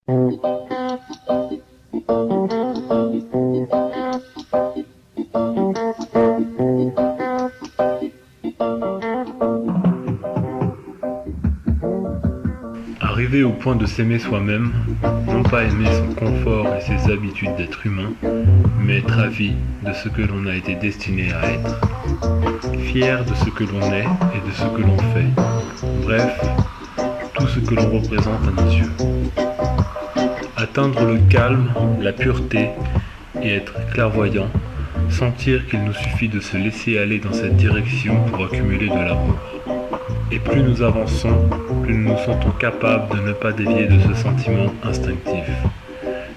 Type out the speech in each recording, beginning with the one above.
Arriver au point de s'aimer soi-même, non pas aimer son confort et ses habitudes d'être humain, mais être ravi de ce que l'on a été destiné à être, fier de ce que l'on est et de ce que l'on fait, bref, tout ce que l'on représente à nos yeux. Atteindre le calme, la pureté et être clairvoyant, sentir qu'il nous suffit de se laisser aller dans cette direction pour accumuler de l'amour. Et plus nous avançons, plus nous nous sentons capables de ne pas dévier de ce sentiment instinctif.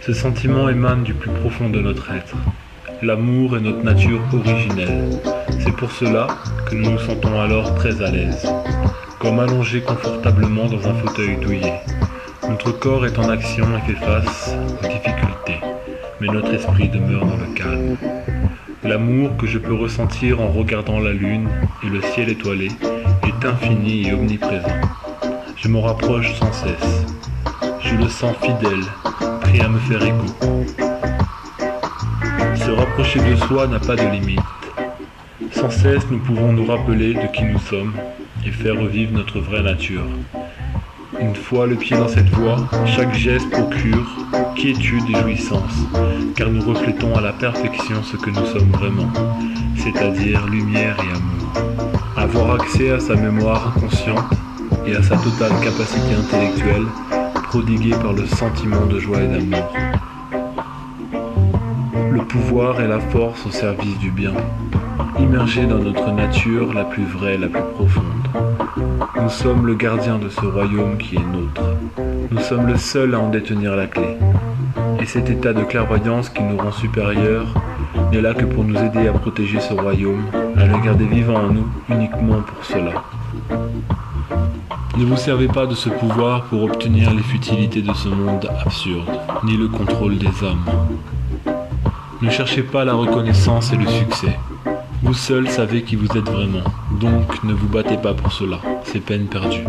Ce sentiment émane du plus profond de notre être. L'amour est notre nature originelle. C'est pour cela que nous nous sentons alors très à l'aise, comme allongés confortablement dans un fauteuil douillet. Notre corps est en action et fait face aux difficultés, mais notre esprit demeure dans le calme. L'amour que je peux ressentir en regardant la lune et le ciel étoilé est infini et omniprésent. Je m'en rapproche sans cesse. Je le sens fidèle, prêt à me faire écho. Se rapprocher de soi n'a pas de limite. Sans cesse, nous pouvons nous rappeler de qui nous sommes et faire revivre notre vraie nature. Une fois le pied dans cette voie, chaque geste procure quiétude et jouissance, car nous reflétons à la perfection ce que nous sommes vraiment, c'est-à-dire lumière et amour. Avoir accès à sa mémoire inconsciente et à sa totale capacité intellectuelle, prodiguée par le sentiment de joie et d'amour. Le pouvoir et la force au service du bien, immergés dans notre nature la plus vraie, la plus profonde. Nous sommes le gardien de ce royaume qui est nôtre. Nous sommes le seul à en détenir la clé. Et cet état de clairvoyance qui nous rend supérieurs n'est là que pour nous aider à protéger ce royaume, à le garder vivant en nous uniquement pour cela. Ne vous servez pas de ce pouvoir pour obtenir les futilités de ce monde absurde, ni le contrôle des âmes. Ne cherchez pas la reconnaissance et le succès. Vous seul savez qui vous êtes vraiment, donc ne vous battez pas pour cela, c'est peine perdue.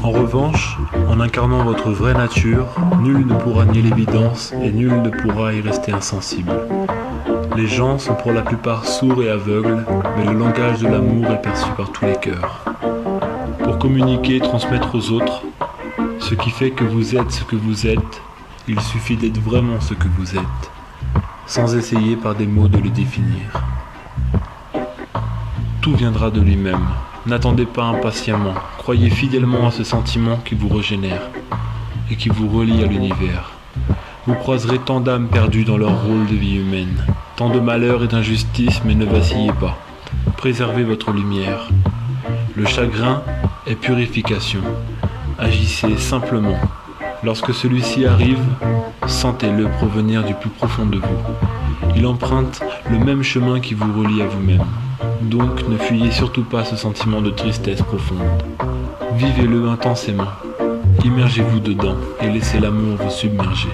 En revanche, en incarnant votre vraie nature, nul ne pourra nier l'évidence et nul ne pourra y rester insensible. Les gens sont pour la plupart sourds et aveugles, mais le langage de l'amour est perçu par tous les cœurs. Pour communiquer et transmettre aux autres, ce qui fait que vous êtes ce que vous êtes, il suffit d'être vraiment ce que vous êtes, sans essayer par des mots de le définir. Tout viendra de lui-même. N'attendez pas impatiemment, croyez fidèlement à ce sentiment qui vous régénère et qui vous relie à l'univers. Vous croiserez tant d'âmes perdues dans leur rôle de vie humaine, tant de malheurs et d'injustices, mais ne vacillez pas. Préservez votre lumière. Le chagrin est purification. Agissez simplement. Lorsque celui-ci arrive, sentez-le provenir du plus profond de vous. Il emprunte le même chemin qui vous relie à vous-même. Donc ne fuyez surtout pas ce sentiment de tristesse profonde. Vivez-le intensément. Immergez-vous dedans et laissez l'amour vous submerger.